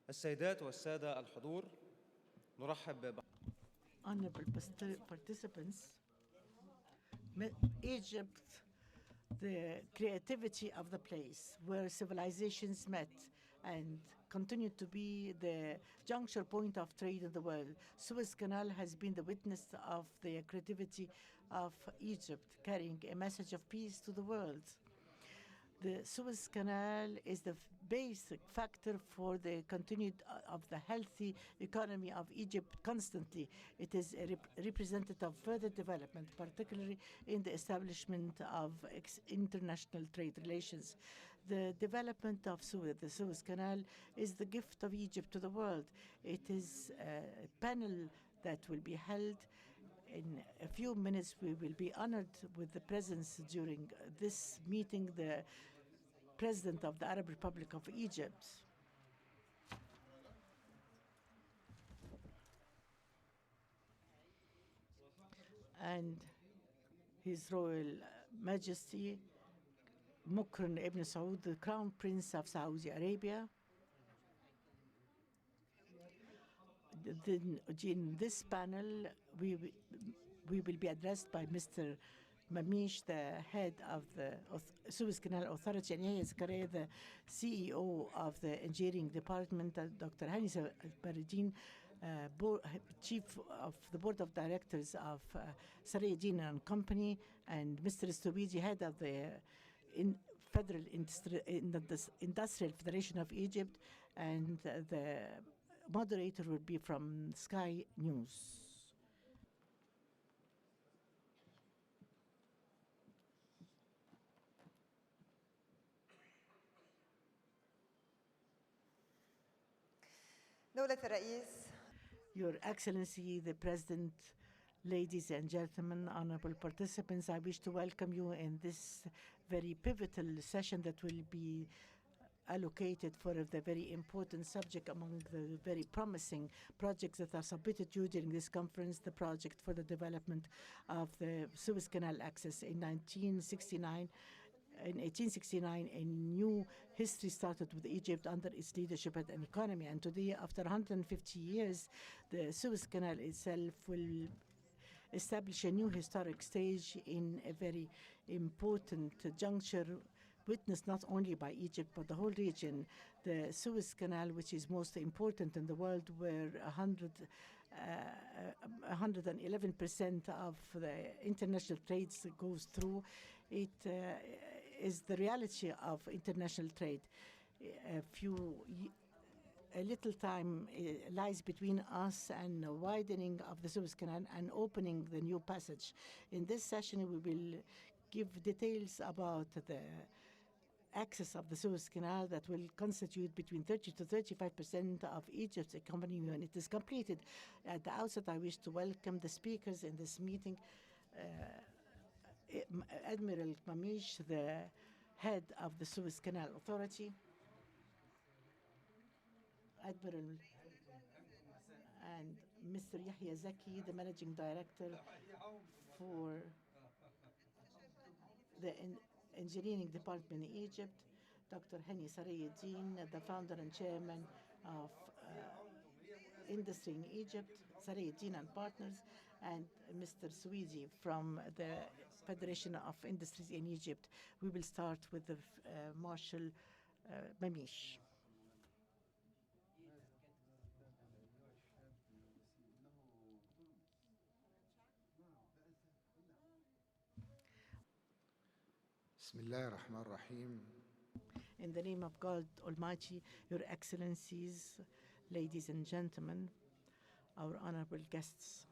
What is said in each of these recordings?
السيدات والسادة الحضور، نرحب Honorable participants, Egypt, the creativity of the place where civilizations met and continued to be the juncture point of trade in the world. Suez Canal has been the witness of the creativity of Egypt, carrying a message of peace to the world. The Suez Canal is the basic factor for the continued of the healthy economy of Egypt constantly. It is a representative of further development, particularly in the establishment of international trade relations. The development of the Suez Canal is the gift of Egypt to the world. It is a panel that will be held. In a few minutes, we will be honored with the presence during this meeting, the President of the Arab Republic of Egypt. And His Royal Majesty Mukran Ibn Saud, the Crown Prince of Saudi Arabia. In this panel, we will be addressed by Mr. Mamish, the head of the Suez Canal Authority, and Yahya Zakaria, the CEO of the engineering department, Dr. Hani Baradin, chief of the board of directors of Sarayedin and Company, and Mr. Stubidi, head of the Federal Industrial Federation of Egypt, and the moderator will be from Sky News. Your Excellency, the President, ladies and gentlemen, honorable participants, I wish to welcome you in this very pivotal session that will be allocated for the very important subject among the very promising projects that are submitted to you during this conference, the project for the development of the Suez Canal access in 1969. In 1869, a new history started with Egypt under its leadership and economy. And today, after 150 years, the Suez Canal itself will establish a new historic stage in a very important juncture, witnessed not only by Egypt but the whole region. The Suez Canal, which is most important in the world, where 111% of the international trades goes through, it is the reality of international trade. A little time lies between us and the widening of the Suez Canal and opening the new passage. In this session, we will give details about the access of the Suez Canal that will constitute between 30 to 35% of Egypt's economy when it is completed. At the outset, I wish to welcome the speakers in this meeting. Admiral Mamish, the head of the Suez Canal Authority, Admiral, and Mr. Yahya Zaki, the managing director for the engineering department in Egypt, Dr. Hani Sarayedin, the founder and chairman of industry in Egypt, Sarayedin and Partners, and Mr. Suidi from the Federation of Industries in Egypt. We will start with the Marshal Mamish. In the name of God Almighty, Your Excellencies, ladies and gentlemen, our honorable guests,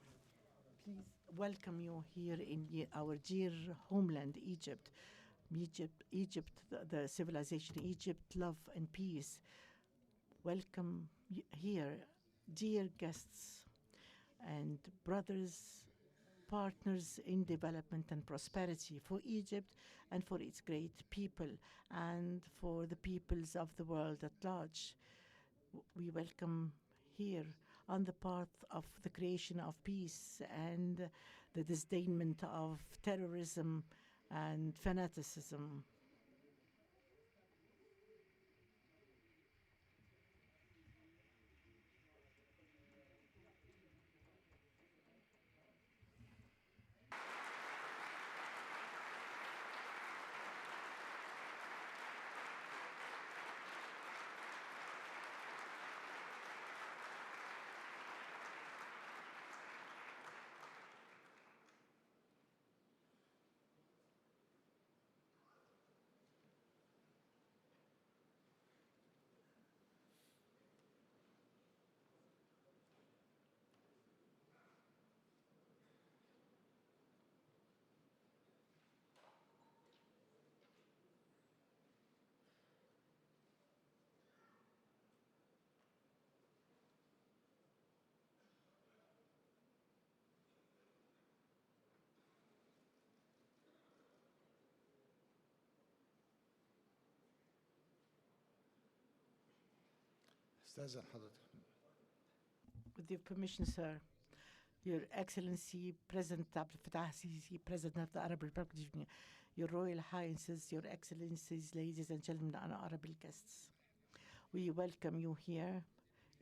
please welcome you here in our dear homeland, Egypt. Egypt, the civilization, Egypt, love and peace. Welcome here, dear guests and brothers, partners in development and prosperity for Egypt and for its great people and for the peoples of the world at large. We welcome here on the path of the creation of peace and the disdainment of terrorism and fanaticism. استاذن حضرتك. With your permission, sir, Your Excellency, President Abdel Fattah Sisi, President of the Arab Republic of Egypt, Your Royal Highnesses, Your Excellencies, ladies and gentlemen, and honorable guests. We welcome you here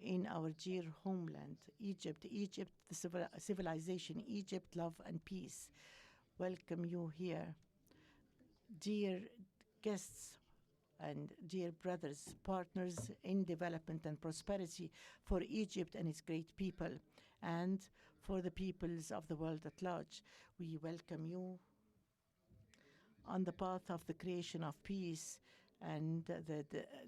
in our dear homeland, Egypt, the civilization, Egypt, love and peace. Welcome you here, dear guests and dear brothers, partners in development and prosperity for Egypt and its great people, and for the peoples of the world at large. We welcome you on the path of the creation of peace and the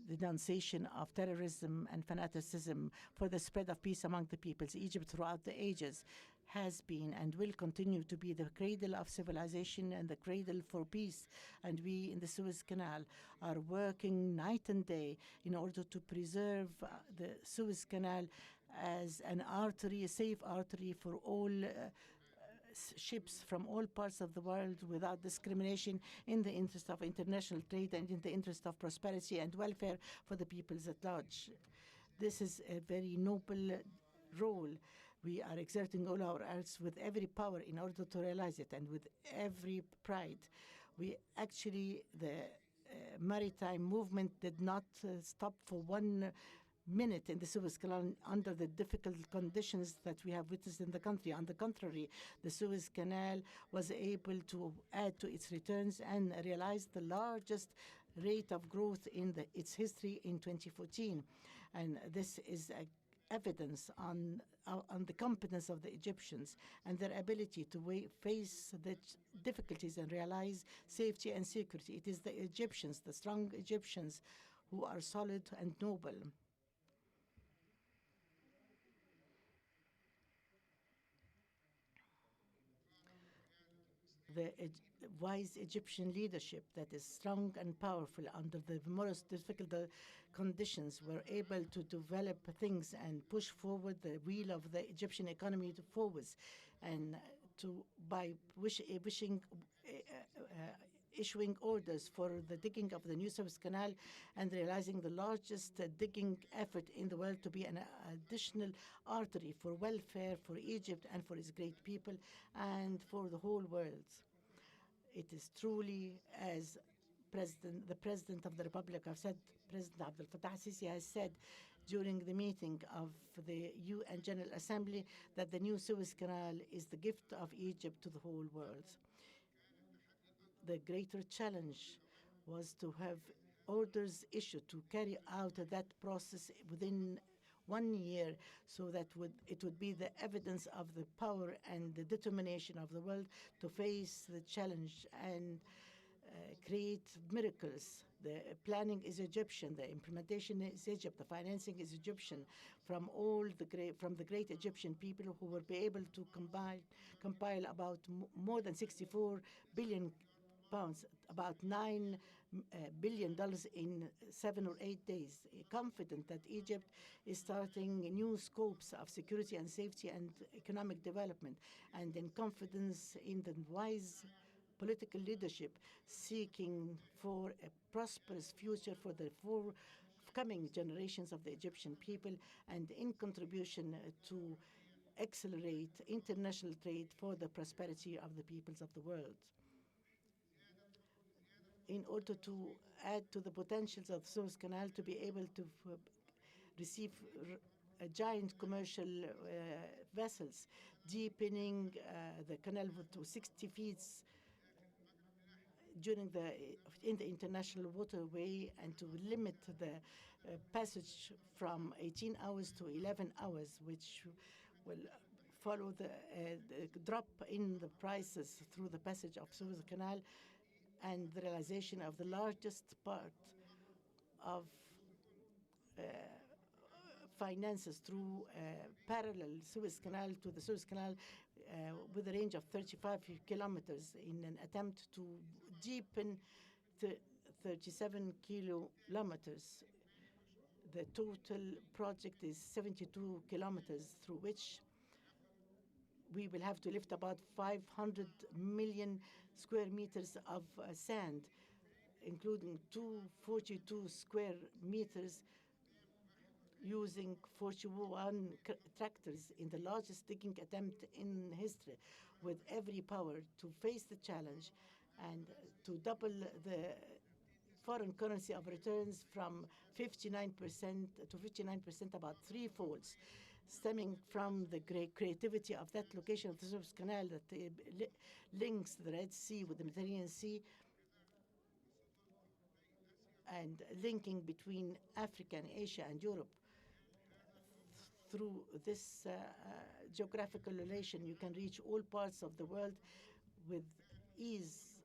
denunciation of terrorism and fanaticism for the spread of peace among the peoples. Egypt throughout the ages has been and will continue to be the cradle of civilization and the cradle for peace. And we in the Suez Canal are working night and day in order to preserve the Suez Canal as an artery, a safe artery for all ships from all parts of the world without discrimination, in the interest of international trade and in the interest of prosperity and welfare for the peoples at large. This is a very noble role. We are exerting all our arts with every power in order to realize it, and with every pride. We actually, the maritime movement did not stop for 1 minute in the Suez Canal under the difficult conditions that we have witnessed in the country. On the contrary, the Suez Canal was able to add to its returns and realize the largest rate of growth in its history in 2014. And this is evidence on the competence of the Egyptians and their ability to face the difficulties and realize safety and security. It is the Egyptians, the strong Egyptians, who are solid and noble. The wise Egyptian leadership that is strong and powerful under the most difficult conditions were able to develop things and push forward the wheel of the Egyptian economy forwards, and by issuing orders for the digging of the new Suez Canal and realizing the largest digging effort in the world to be an additional artery for welfare for Egypt and for its great people and for the whole world. It is truly, as the President of the Republic has said, President Abdel Fattah Sisi has said during the meeting of the UN General Assembly, that the new Suez Canal is the gift of Egypt to the whole world. The greater challenge was to have orders issued to carry out that process within 1 year, so that it would be the evidence of the power and the determination of the world to face the challenge and create miracles. The planning is Egyptian, the implementation is Egypt, the financing is Egyptian, from the great Egyptian people who will be able to compile about more than 64 billion pounds, about $9 billion in 7 or 8 days, confident that Egypt is starting new scopes of security and safety and economic development, and in confidence in the wise political leadership seeking for a prosperous future for the forthcoming generations of the Egyptian people, and in contribution to accelerate international trade for the prosperity of the peoples of the world. In order to add to the potentials of the Suez Canal to be able to receive giant commercial vessels, deepening the canal to 60 feet in the international waterway, and to limit the passage from 18 hours to 11 hours, which will follow the drop in the prices through the passage of Suez Canal, and the realization of the largest part of finances through parallel Suez Canal to the Suez Canal with a range of 35 kilometers in an attempt to deepen 37 kilometers. The total project is 72 kilometers, through which we will have to lift about 500 million square meters of sand, including 242 square meters using 41 tractors in the largest digging attempt in history, with every power to face the challenge and to double the foreign currency of returns from 59% to 59%, about threefolds, stemming from the great creativity of that location of the Suez Canal that links the Red Sea with the Mediterranean Sea and linking between Africa and Asia and Europe. Through this geographical relation, you can reach all parts of the world with ease,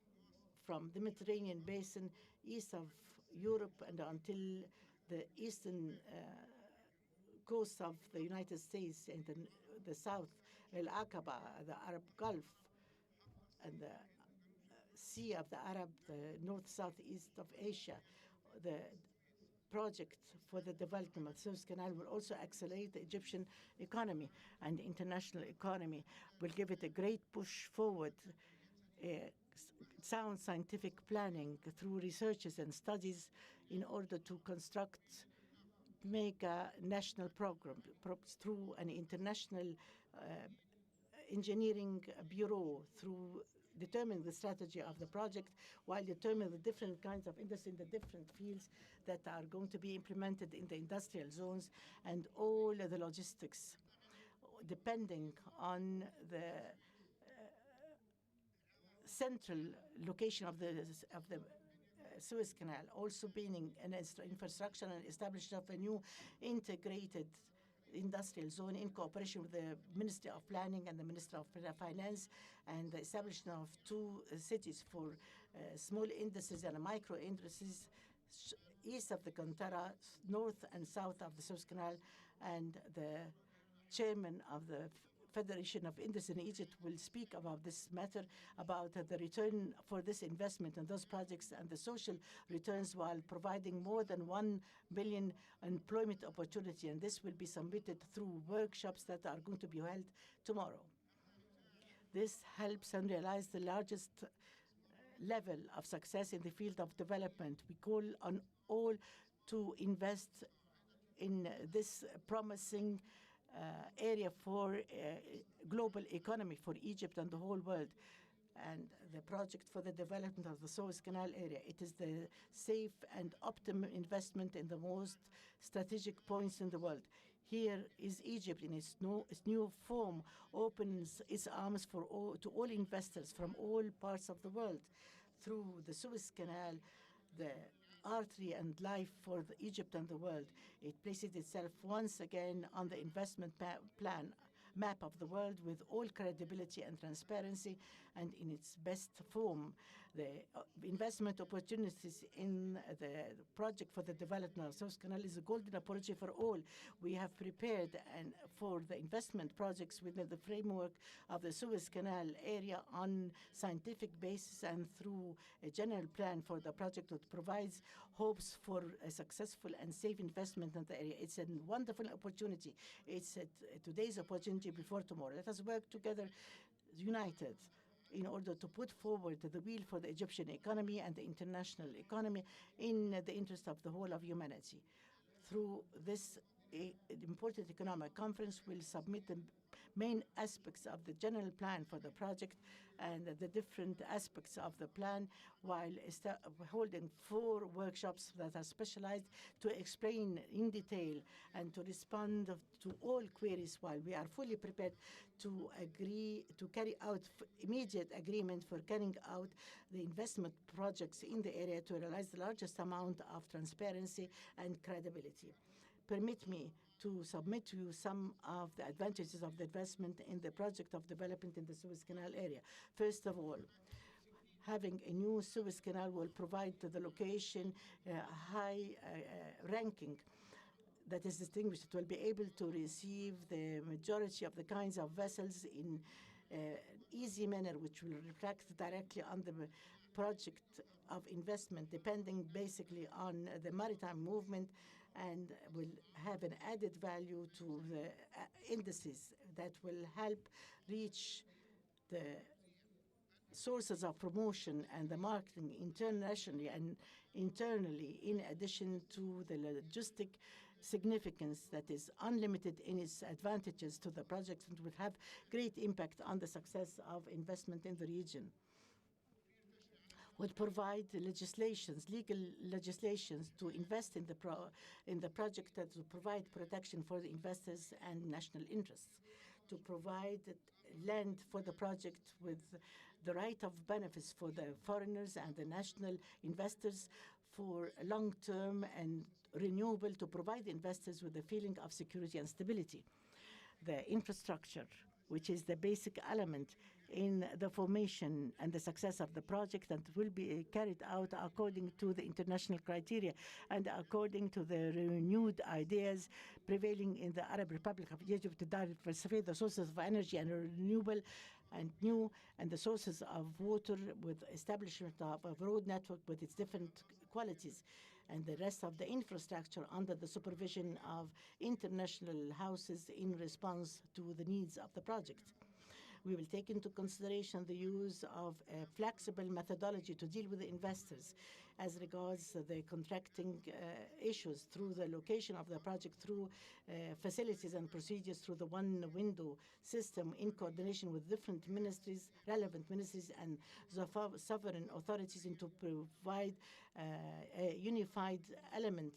from the Mediterranean basin, east of Europe, and until the eastern coast of the United States, and the south, Al Aqaba, the Arab Gulf, and the Sea of the Arab, the north, south, east of Asia. The project for the development of the Suez Canal will also accelerate the Egyptian economy and international economy, will give it a great push forward. Sound scientific planning through researches and studies in order to construct mega national programs through an international engineering bureau, through determining the strategy of the project while determining the different kinds of industry in the different fields that are going to be implemented in the industrial zones, and all the logistics depending on the central location of the Suez Canal, also being an infrastructure and establishment of a new integrated industrial zone in cooperation with the Ministry of Planning and the Ministry of Finance, and the establishment of two cities for small industries and micro industries east of the Qantara, north and south of the Suez Canal. And the chairman of the Federation of Industry in Egypt will speak about this matter, about the return for this investment in those projects and the social returns, while providing more than 1 billion employment opportunity. And this will be submitted through workshops that are going to be held tomorrow. This helps and realize the largest level of success in the field of development. We call on all to invest in this promising area for global economy for Egypt and the whole world. And the project for the development of the Suez Canal area, it is the safe and optimum investment in the most strategic points in the world. Here is Egypt in its new form, opens its arms to all investors from all parts of the world. Through the Suez Canal, the artery and life for Egypt and the world, it places itself once again on the investment map of the world with all credibility and transparency, and in its best form. The investment opportunities in the project for the development of Suez Canal is a golden opportunity for all. We have prepared for the investment projects within the framework of the Suez Canal area on scientific basis and through a general plan for the project that provides hopes for a successful and safe investment in the area. It's a wonderful opportunity. It's today's opportunity before tomorrow. Let us work together, united, in order to put forward the wheel for the Egyptian economy and the international economy in the interest of the whole of humanity. Through this important economic conference, we'll submit the main aspects of the general plan for the project and the different aspects of the plan, while holding 4 workshops that are specialized to explain in detail and to respond to all queries, while we are fully prepared to agree to carry out immediate agreement for carrying out the investment projects in the area to realize the largest amount of transparency and credibility. Permit me to submit to you some of the advantages of the investment in the project of development in the Suez Canal area. First of all, having a new Suez Canal will provide to the location high ranking that is distinguished. It will be able to receive the majority of the kinds of vessels in easy manner, which will reflect directly on the project of investment, depending basically on the maritime movement, and will have an added value to the indices that will help reach the sources of promotion and the marketing internationally and internally, in addition to the logistic significance that is unlimited in its advantages to the project and would have great impact on the success of investment in the region. Would provide legal legislations to invest in the project that will provide protection for the investors and national interests, to provide land for the project with the right of benefits for the foreigners and the national investors for long-term and renewable, to provide investors with a feeling of security and stability. The infrastructure, which is the basic element in the formation and the success of the project, and will be carried out according to the international criteria and according to the renewed ideas prevailing in the Arab Republic of Egypt to diversify the sources of energy and renewable and new, and the sources of water with establishment of a road network with its different qualities, and the rest of the infrastructure under the supervision of international houses in response to the needs of the project. We will take into consideration the use of a flexible methodology to deal with the investors as regards the contracting issues through the location of the project, through facilities and procedures, through the one window system in coordination with different ministries, relevant ministries and the sovereign authorities, and to provide a unified element.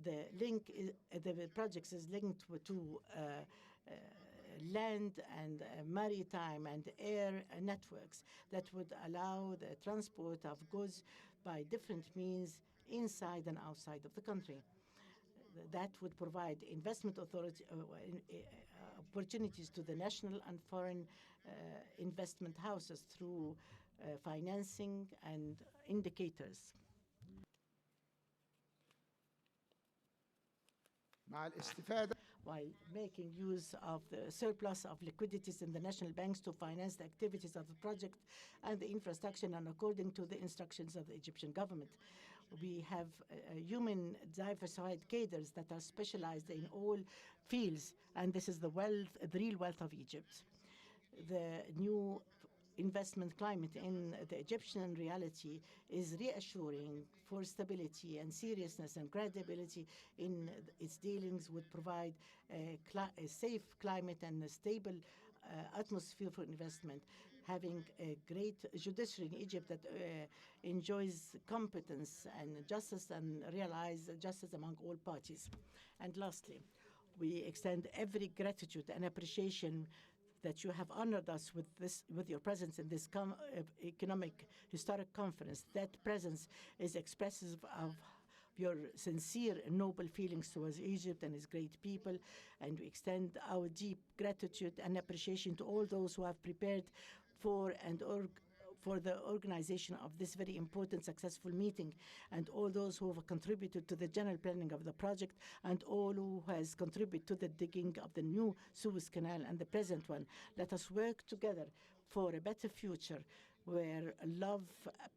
The projects is linked to land and maritime and air networks that would allow the transport of goods by different means inside and outside of the country. That would provide investment authority opportunities to the national and foreign investment houses through financing and indicators. While making use of the surplus of liquidities in the national banks to finance the activities of the project and the infrastructure, and according to the instructions of the Egyptian government. We have human diversified cadres that are specialized in all fields, and this is the real wealth of Egypt. The new investment climate in the Egyptian reality is reassuring for stability and seriousness and credibility in its dealings, would provide a safe climate and a stable atmosphere for investment, having a great judiciary in Egypt that enjoys competence and justice and realize justice among all parties. And lastly, we extend every gratitude and appreciation that you have honored us with your presence in this economic historic conference. That presence is expressive of your sincere and noble feelings towards Egypt and its great people, and we extend our deep gratitude and appreciation to all those who have prepared for the organization of this very important, successful meeting, and all those who have contributed to the general planning of the project, and all who has contributed to the digging of the new Suez Canal and the present one. Let us work together for a better future where love,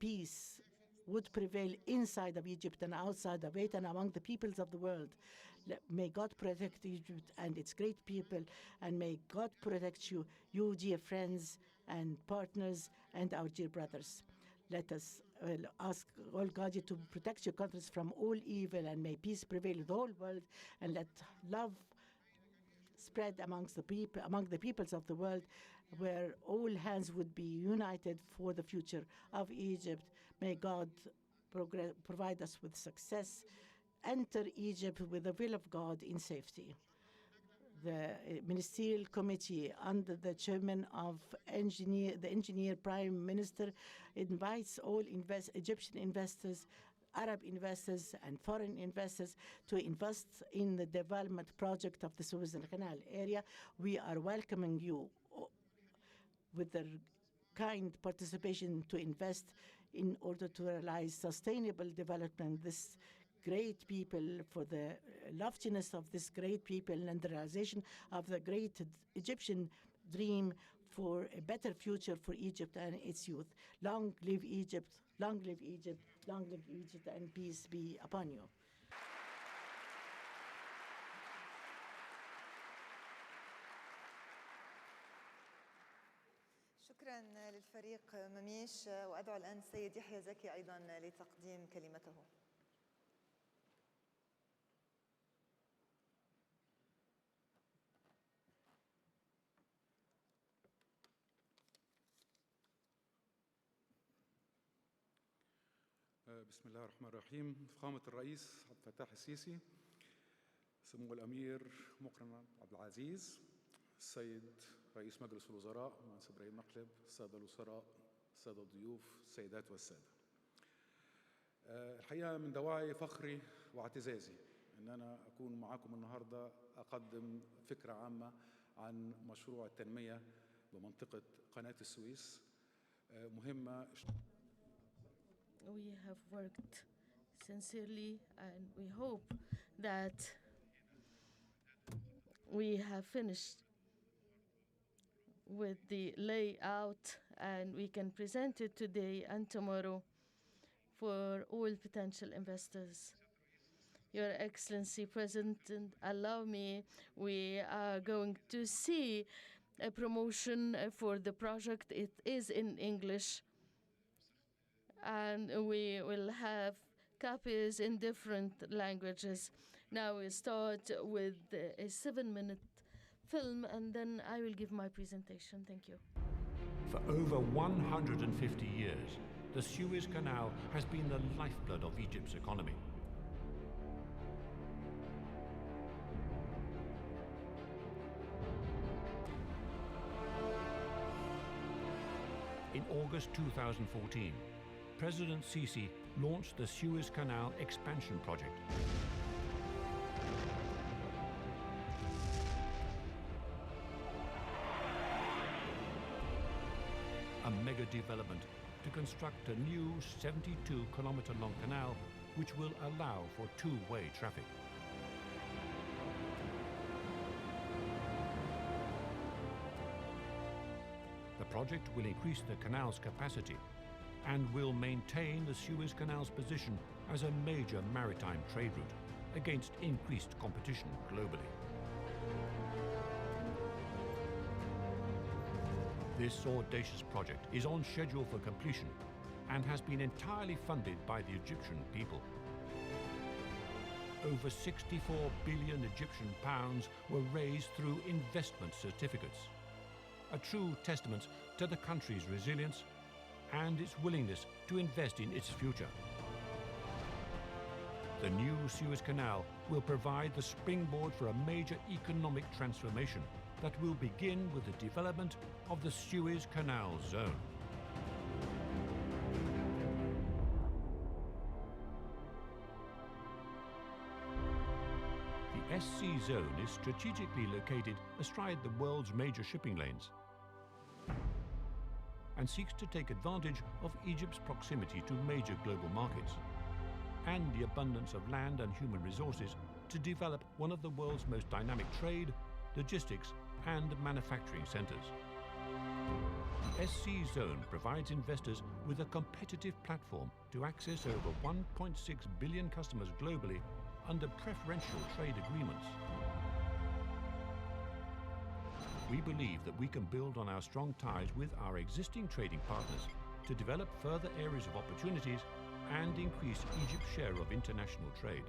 peace would prevail inside of Egypt and outside of it and among the peoples of the world. May God protect Egypt and its great people, and may God protect you, dear friends and partners, and our dear brothers. Let us ask Al-Qadi to protect your countries from all evil, and may peace prevail in the whole world, and let love spread among the peoples of the world, where all hands would be united for the future of Egypt. May God provide us with success. Enter Egypt with the will of God in safety. The Ministerial Committee, under the chairman of the engineer Prime Minister, invites all Egyptian investors, Arab investors and foreign investors to invest in the development project of the Suez Canal area. We are welcoming you with the kind participation to invest in order to realize sustainable development. This great people, for the loftiness of this great people and the realization of the great Egyptian dream for a better future for Egypt and its youth. Long live Egypt, long live Egypt, long live Egypt, and peace be upon you. شكرا للفريق مميش، وأدعو الآن السيد يحيى زكي أيضا لتقديم كلمته. بسم الله الرحمن الرحيم. فخامة الرئيس عبد الفتاح السيسي، سمو الأمير مقرن عبد العزيز، السيد رئيس مجلس الوزراء المهندس إبراهيم مقلب، السادة الوزراء، السادة الضيوف، السيدات والسادة. الحقيقة من دواعي فخري واعتزازي أن أنا أكون معكم النهاردة أقدم فكرة عامة عن مشروع التنمية بمنطقة قناة السويس، مهمة. We have worked sincerely, and we hope that we have finished with the layout and we can present it today and tomorrow for all potential investors. Your Excellency President, allow me, we are going to see a promotion for the project. It is in English, and we will have copies in different languages. Now we start with a 7-minute film, and then I will give my presentation. Thank you. For over 150 years, the Suez Canal has been the lifeblood of Egypt's economy. In August 2014, President Sisi launched the Suez Canal Expansion Project. A mega development to construct a new 72-kilometer-long canal which will allow for two-way traffic. The project will increase the canal's capacity and will maintain the Suez Canal's position as a major maritime trade route against increased competition globally. This audacious project is on schedule for completion and has been entirely funded by the Egyptian people. Over 64 billion Egyptian pounds were raised through investment certificates, a true testament to the country's resilience and its willingness to invest in its future. The new Suez Canal will provide the springboard for a major economic transformation that will begin with the development of the Suez Canal Zone. The SC Zone is strategically located astride the world's major shipping lanes and seeks to take advantage of Egypt's proximity to major global markets and the abundance of land and human resources to develop one of the world's most dynamic trade, logistics, and manufacturing centers. The SC Zone provides investors with a competitive platform to access over 1.6 billion customers globally under preferential trade agreements. We believe that we can build on our strong ties with our existing trading partners to develop further areas of opportunities and increase Egypt's share of international trade.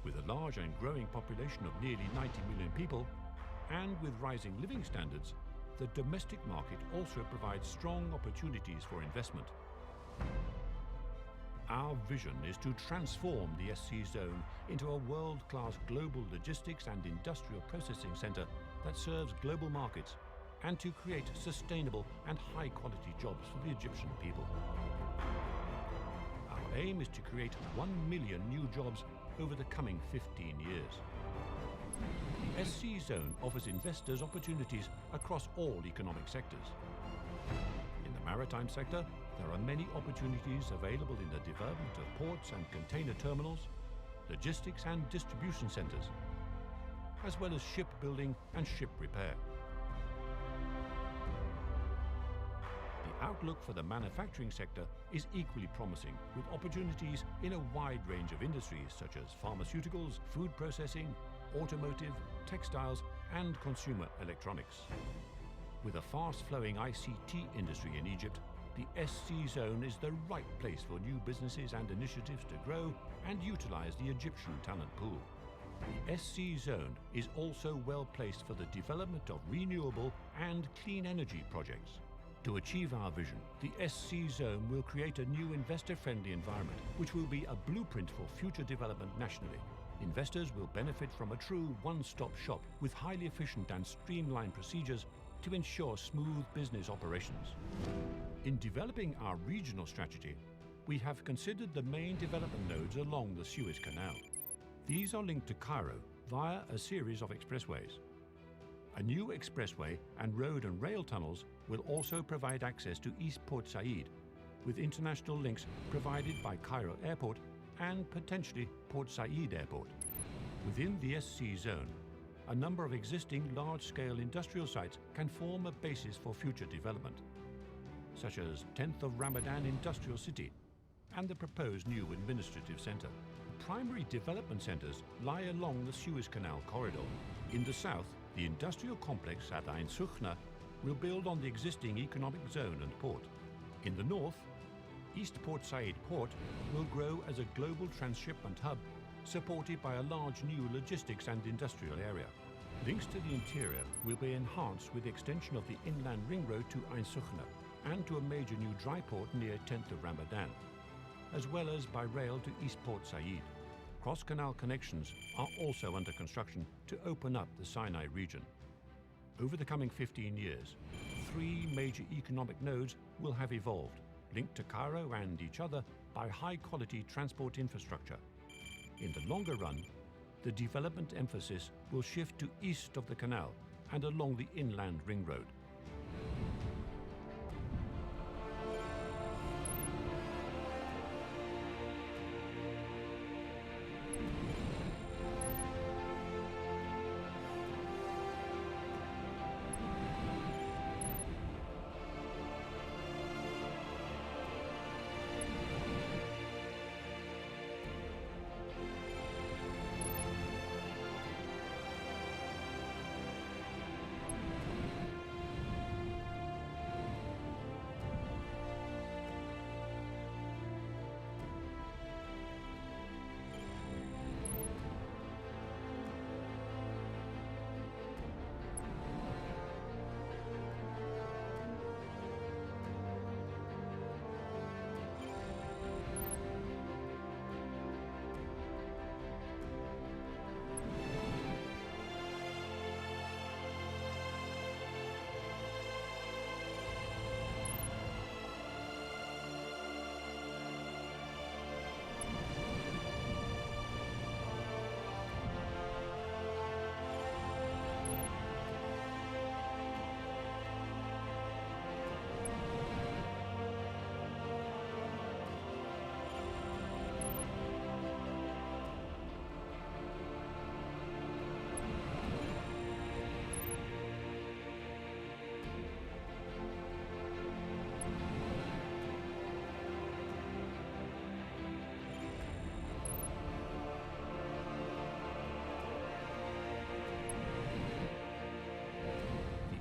With a large and growing population of nearly 90 million people, and with rising living standards, the domestic market also provides strong opportunities for investment. Our vision is to transform the SC Zone into a world-class global logistics and industrial processing center that serves global markets and to create sustainable and high-quality jobs for the Egyptian people. Our aim is to create 1 million new jobs over the coming 15 years. The SC Zone offers investors opportunities across all economic sectors. In the maritime sector, there are many opportunities available in the development of ports and container terminals, logistics and distribution centers, as well as shipbuilding and ship repair. The outlook for the manufacturing sector is equally promising, with opportunities in a wide range of industries such as pharmaceuticals, food processing, automotive, textiles, and consumer electronics. With a fast-flowing ICT industry in Egypt, the SC Zone is the right place for new businesses and initiatives to grow and utilize the Egyptian talent pool. The SC Zone is also well placed for the development of renewable and clean energy projects. To achieve our vision, the SC Zone will create a new investor-friendly environment, which will be a blueprint for future development nationally. Investors will benefit from a true one-stop shop with highly efficient and streamlined procedures to ensure smooth business operations. In developing our regional strategy, we have considered the main development nodes along the Suez Canal. These are linked to Cairo via a series of expressways. A new expressway and road and rail tunnels will also provide access to East Port Said, with international links provided by Cairo Airport and potentially Port Said Airport. Within the SC Zone, a number of existing large-scale industrial sites can form a basis for future development, such as 10th of Ramadan Industrial City and the proposed new administrative centre. Primary development centres lie along the Suez Canal corridor. In the south, the industrial complex at Ain Sukhna will build on the existing economic zone and port. In the north, East Port Said Port will grow as a global transshipment hub, supported by a large new logistics and industrial area. Links to the interior will be enhanced with the extension of the inland ring road to Ain Sukhna and to a major new dry port near 10th of Ramadan, as well as by rail to East Port Said. Cross-canal connections are also under construction to open up the Sinai region. Over the coming 15 years, 3 major economic nodes will have evolved, linked to Cairo and each other by high-quality transport infrastructure. In the longer run, the development emphasis will shift to east of the canal and along the inland ring road.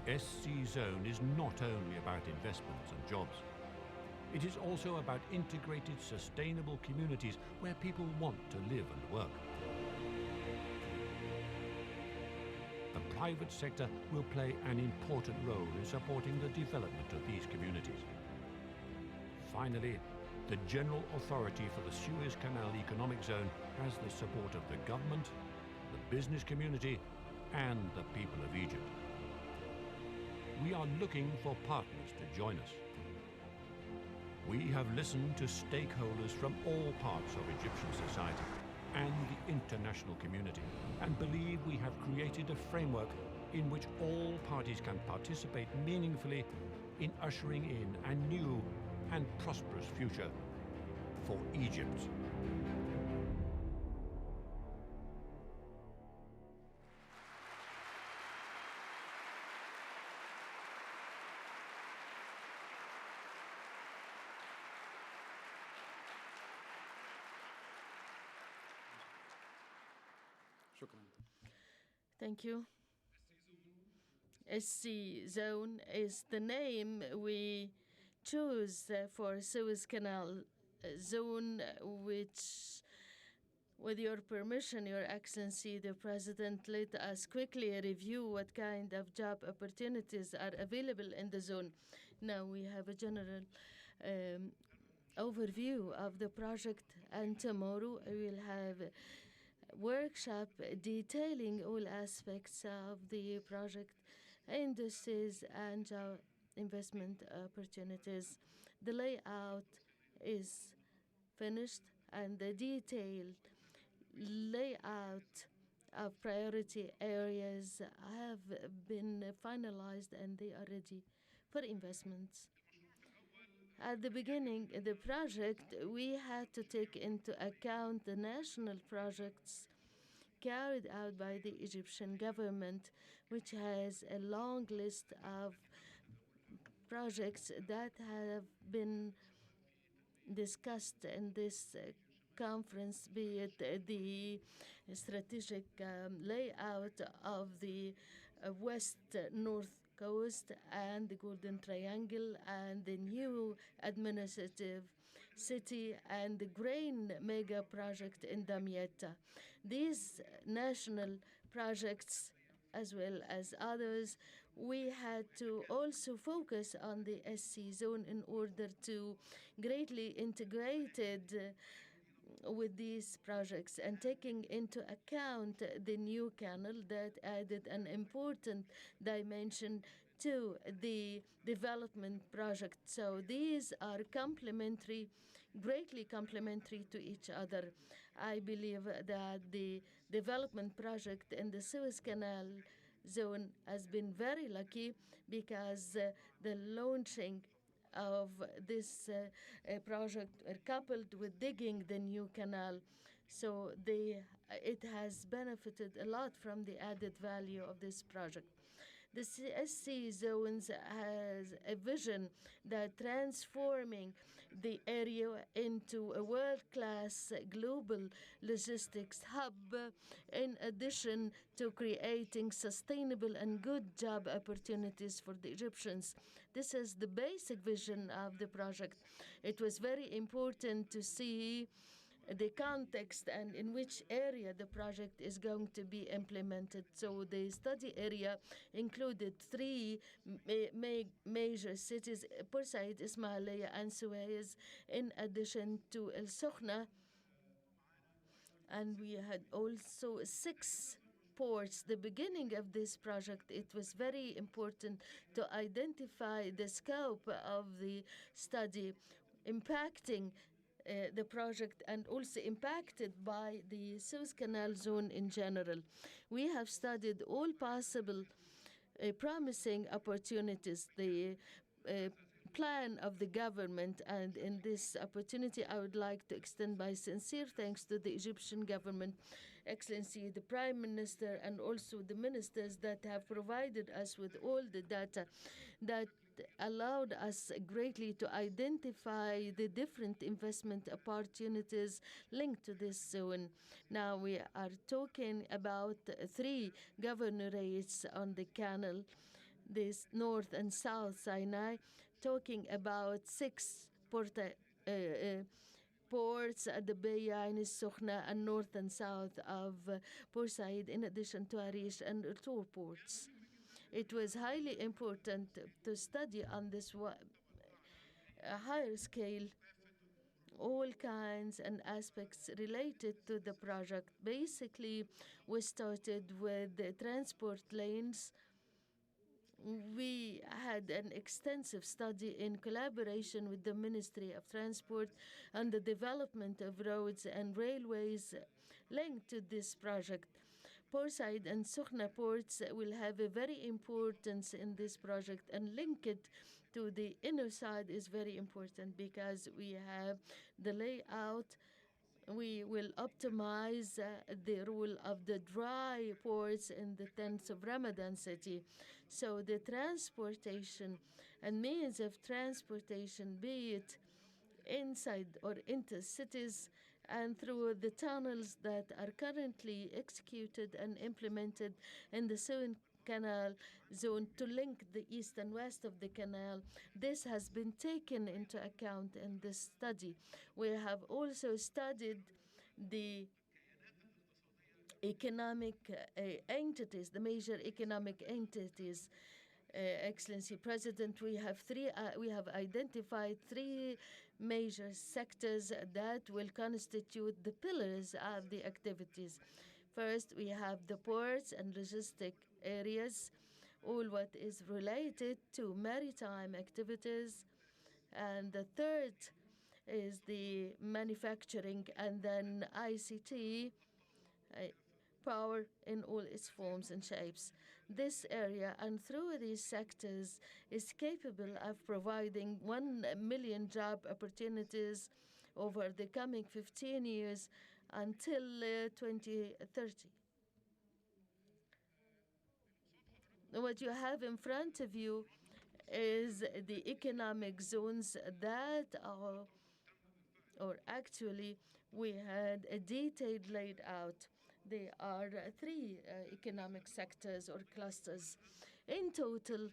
The SC Zone is not only about investments and jobs. It is also about integrated, sustainable communities where people want to live and work. The private sector will play an important role in supporting the development of these communities. Finally, the General Authority for the Suez Canal Economic Zone has the support of the government, the business community, and the people of Egypt. We are looking for partners to join us. We have listened to stakeholders from all parts of Egyptian society and the international community, and believe we have created a framework in which all parties can participate meaningfully in ushering in a new and prosperous future for Egypt. شكرا. Thank you. SC zone is the name we choose for Suez Canal zone, which, with your permission, Your Excellency, the President, let us quickly review what kind of job opportunities are available in the zone. Now we have a general overview of the project, and tomorrow we will have a workshop detailing all aspects of the project, industries, and investment opportunities. The layout is finished, and the detailed layout of priority areas have been finalized, and they are ready for investments. At the beginning of the project, we had to take into account the national projects carried out by the Egyptian government, which has a long list of projects that have been discussed in this conference, be it the strategic layout of the west-north coast and the Golden Triangle and the new administrative city and the grain mega project in Damietta. These national projects, as well as others, we had to also focus on the SC zone in order to greatly integrate it with these projects, and taking into account the new canal that added an important dimension to the development project. So these are complementary, greatly complementary to each other. I believe that the development project in the Suez Canal zone has been very lucky, because the launching of this project are coupled with digging the new canal. So it has benefited a lot from the added value of this project. The SC zones has a vision that transforming the area into a world-class global logistics hub, in addition to creating sustainable and good job opportunities for the Egyptians. This is the basic vision of the project. It was very important to see the context and in which area the project is going to be implemented. So the study area included three major cities: Port Said, Ismailia, and Suez, in addition to El Sokhna. And we had also 6 ports. The beginning of this project, it was very important to identify the scope of the study impacting the project, and also impacted by the Suez Canal zone in general. We have studied all possible promising opportunities, the plan of the government, and in this opportunity I would like to extend my sincere thanks to the Egyptian government, Excellency the Prime Minister, and also the ministers that have provided us with all the data that allowed us greatly to identify the different investment opportunities linked to this zone. Now we are talking about 3 governorates on the canal, this North and South Sinai, talking about 6 ports at the Bayan, Sokhna, and north and south of Port Said, in addition to Arish and Tur ports. It was highly important to study on this higher scale all kinds and aspects related to the project. Basically, we started with the transport lanes. We had an extensive study in collaboration with the Ministry of Transport on the development of roads and railways linked to this project. Port Said and Sokhna ports will have a very importance in this project, and link it to the inner side is very important, because we have the layout. We will optimize the role of the dry ports in the 10th of Ramadan city. So the transportation and means of transportation, be it inside or inter cities, and through the tunnels that are currently executed and implemented in the Suez Canal zone to link the east and west of the canal. This has been taken into account in this study. We have also studied the economic entities, the major economic entities. Excellency President, we have identified three major sectors that will constitute the pillars of the activities. First, we have the ports and logistic areas, all what is related to maritime activities. And the third is the manufacturing, and then ICT, power in all its forms and shapes. This area, and through these sectors, is capable of providing 1 million job opportunities over the coming 15 years until 2030. What you have in front of you is the economic zones that are, or actually, we had a detailed laid out. There are three economic sectors or clusters. In total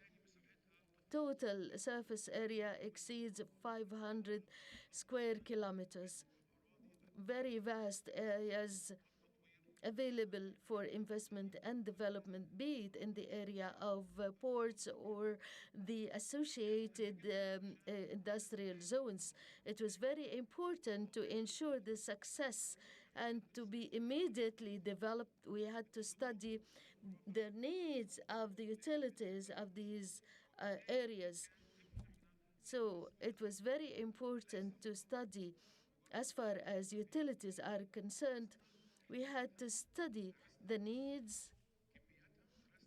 surface area exceeds 500 square kilometers. Very vast areas available for investment and development, be it in the area of ports or the associated industrial zones. It was very important to ensure the success and to be immediately developed. We had to study the needs of the utilities of these areas. So it was very important to study, as far as utilities are concerned, we had to study the needs,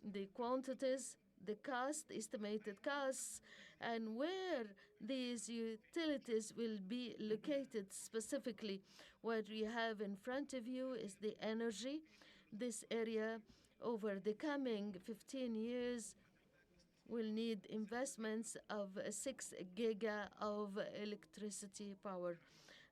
the quantities, the cost, estimated costs, and where these utilities will be located specifically. What we have in front of you is the energy. This area, over the coming 15 years, will need investments of 6 giga of electricity power.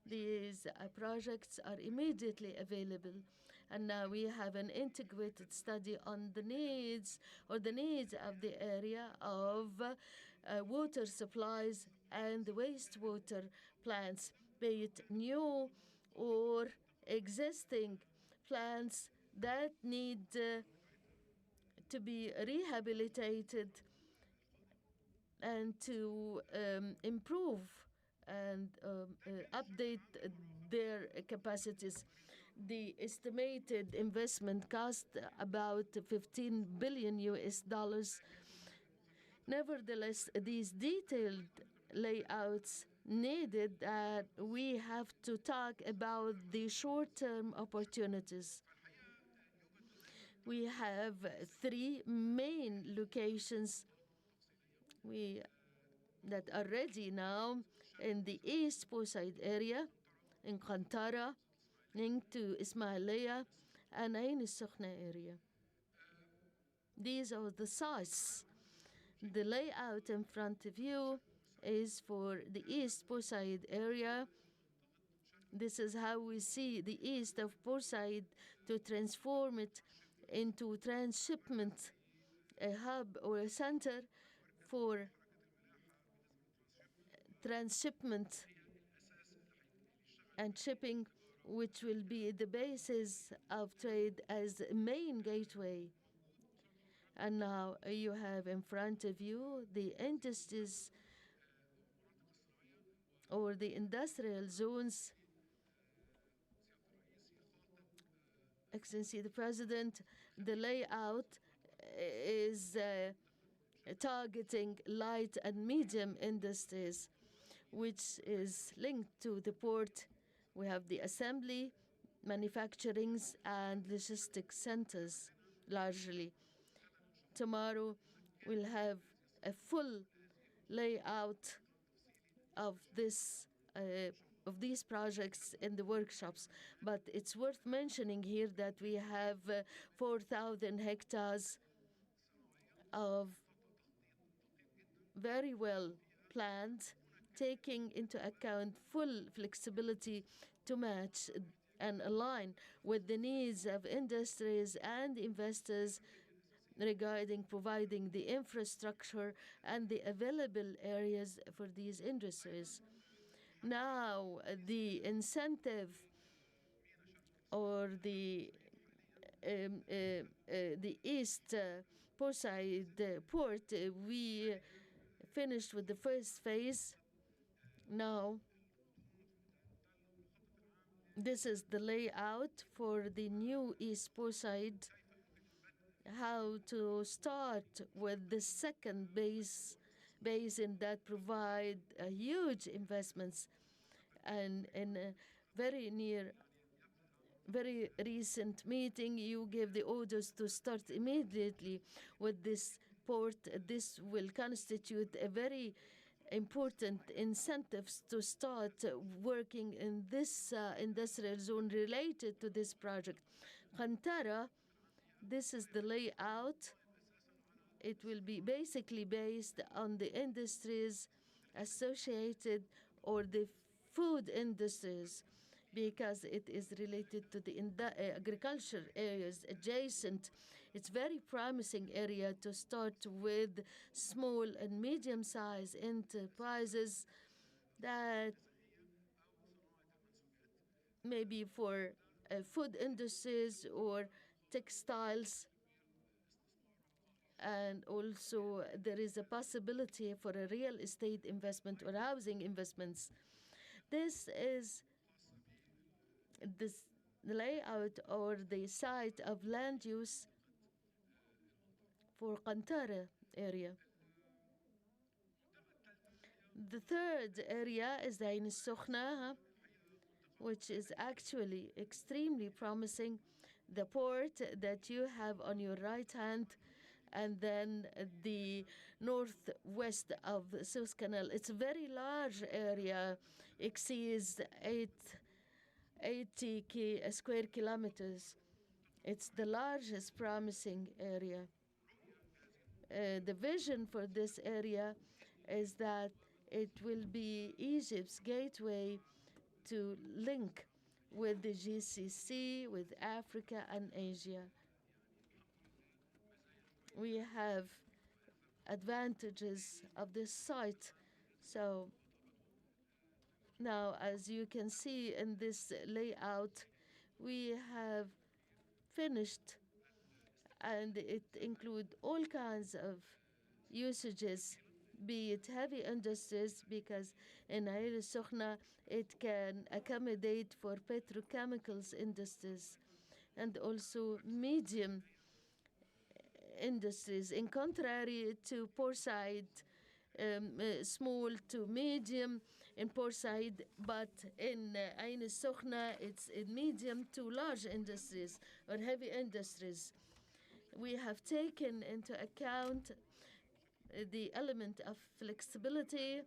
These projects are immediately available. And now we have an integrated study on the needs of the area of water supplies and wastewater plants, be it new or existing plants that need to be rehabilitated and to improve and update their capacities. The estimated investment cost about $15 billion. Nevertheless, these detailed layouts needed that we have to talk about the short-term opportunities. We have 3 main locations that are ready now in the East Poseid area, in Qantara, linked to Ismailia, and Ain al-Sukhna area. These are the sites. The layout in front of you is for the East Poseid area. This is how we see the east of Poseid to transform it into transshipment, a hub or a center for transshipment and shipping, which will be the basis of trade as a main gateway. And now you have in front of you the industries or the industrial zones. Excellency the President, the layout is targeting light and medium industries, which is linked to the port. We have the assembly, manufacturing, and logistics centers largely. Tomorrow we'll have a full layout of these projects in the workshops. But it's worth mentioning here that we have 4,000 hectares of very well planned, taking into account full flexibility to match and align with the needs of industries and investors regarding providing the infrastructure and the available areas for these industries. Now, the incentive or the East Portside Port, we finished with the first phase. Now, this is the layout for the new East Portside, how to start with the second basin that provide huge investments. And in a very recent meeting, you gave the orders to start immediately with this port. This will constitute a very important incentives to start working in this industrial zone related to this project. Qantara, this is the layout. It will be basically based on the industries associated or the food industries, because it is related to the agriculture areas adjacent. It's very promising area to start with small and medium-sized enterprises that maybe for food industries or textiles. And also there is a possibility for a real estate investment or housing investments. This is the layout or the site of land use for Qantara area. The third area is the Ain al-Sukhna, which is actually extremely promising. The port that you have on your right hand, and then the northwest of the Suez Canal. It's a very large area, exceeds 80 square kilometers. It's the largest promising area. The vision for this area is that it will be Egypt's gateway to link with the GCC, with Africa and Asia. We have advantages of this site. So now, as you can see in this layout, we have finished, and it includes all kinds of usages, be it heavy industries, because in Ain al-Sukhna it can accommodate for petrochemicals industries, and also medium industries, in contrary to Portside, small to medium in Portside, but in Ain al-Sukhna it's in medium to large industries or heavy industries. We have taken into account the element of flexibility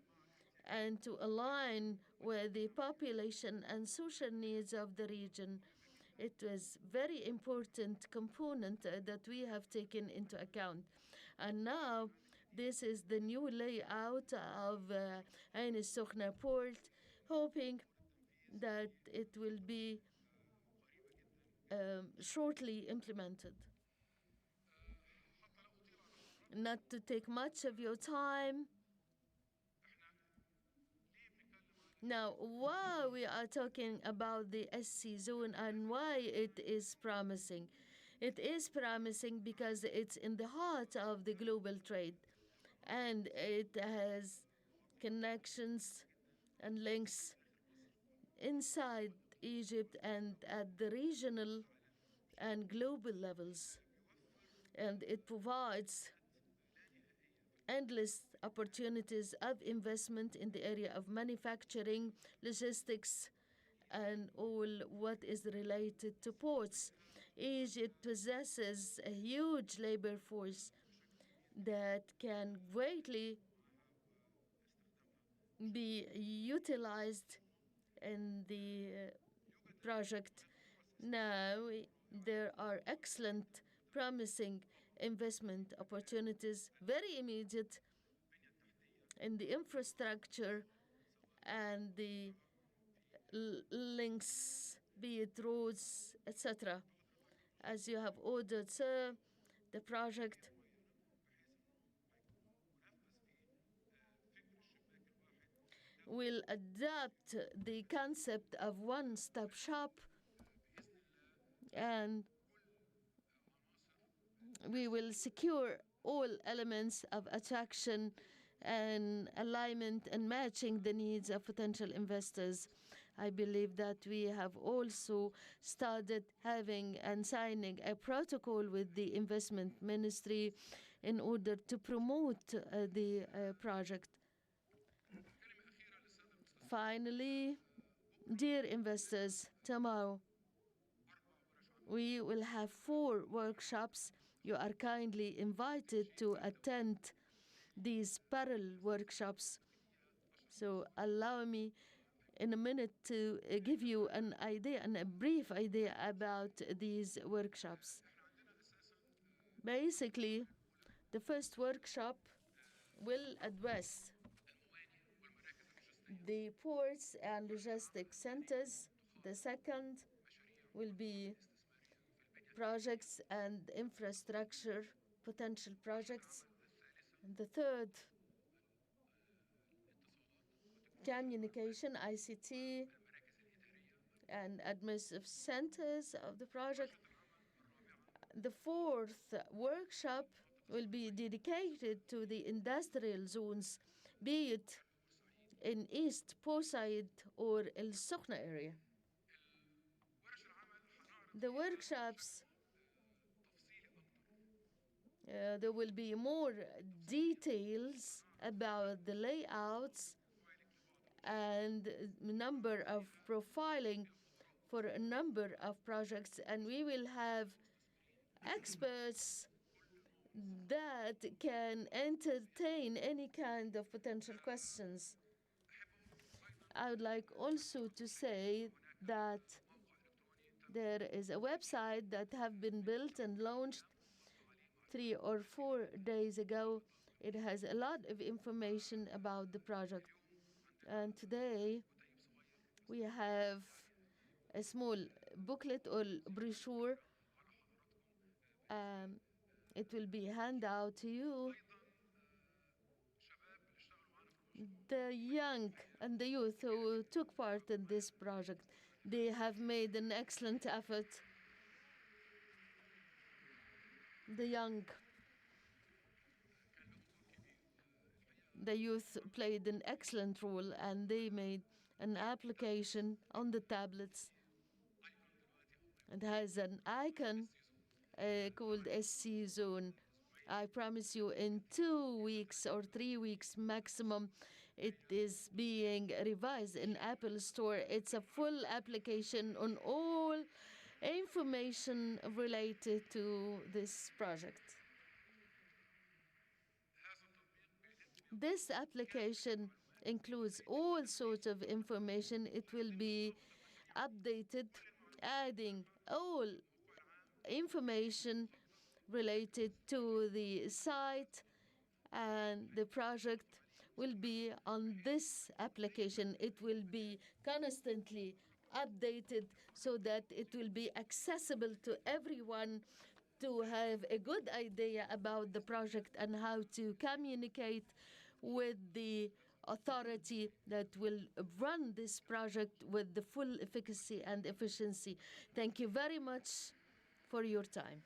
and to align with the population and social needs of the region. It was very important component that we have taken into account. And now this is the new layout of Ain al-Sukhna port, hoping that it will be shortly implemented. Not to take much of your time. Now, why we are talking about the SC zone and why it is promising? It is promising because it's in the heart of the global trade, and it has connections and links inside Egypt and at the regional and global levels. And it provides endless opportunities of investment in the area of manufacturing, logistics, and all what is related to ports. Egypt possesses a huge labor force that can greatly be utilized in the project. Now, there are excellent, promising investment opportunities, very immediate, in the infrastructure and the links, be it roads, etc. As you have ordered, sir, the project will adapt the concept of one-stop shop, and we will secure all elements of attraction and alignment and matching the needs of potential investors. I believe that we have also started having and signing a protocol with the investment ministry in order to promote the project. Finally, dear investors, tomorrow we will have 4 workshops. You are kindly invited to attend these parallel workshops. So allow me in a minute to give you an idea and a brief idea about these workshops. Basically, the first workshop will address the ports and logistics centers. The second will be projects and infrastructure, potential projects. And the third, communication, ICT, and administrative centers of the project. The fourth workshop will be dedicated to the industrial zones, be it in East Portside or El Sokhna area. The workshops, there will be more details about the layouts and number of profiling for a number of projects, and we will have experts that can entertain any kind of potential questions. I would like also to say that there is a website that have been built and launched 3 or 4 days ago. It has a lot of information about the project. And today we have a small booklet or brochure. It will be handed out to you. The young and the youth who took part in this project, they have made an excellent effort. The youth played an excellent role, and they made an application on the tablets. It has an icon called SC Zone. I promise you, in 2 weeks or 3 weeks maximum, it is being revised in Apple Store. It's a full application on all information related to this project. This application includes all sorts of information. It will be updated, adding all information related to the site, and the project will be on this application. It will be constantly updated so that it will be accessible to everyone to have a good idea about the project and how to communicate with the authority that will run this project with the full efficacy and efficiency. Thank you very much for your time.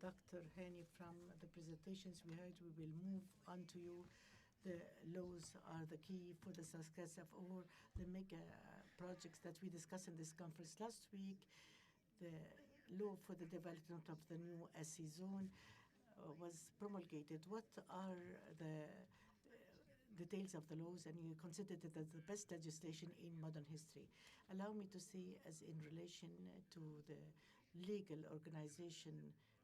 Dr. Hani, from the presentations we heard, we will move on to you. The laws are the key for the success of all the mega projects that we discussed in this conference last week. The law for the development of the new SC zone was promulgated. What are the details of the laws, and you considered it as the best legislation in modern history? Allow me to say, as in relation to the legal organization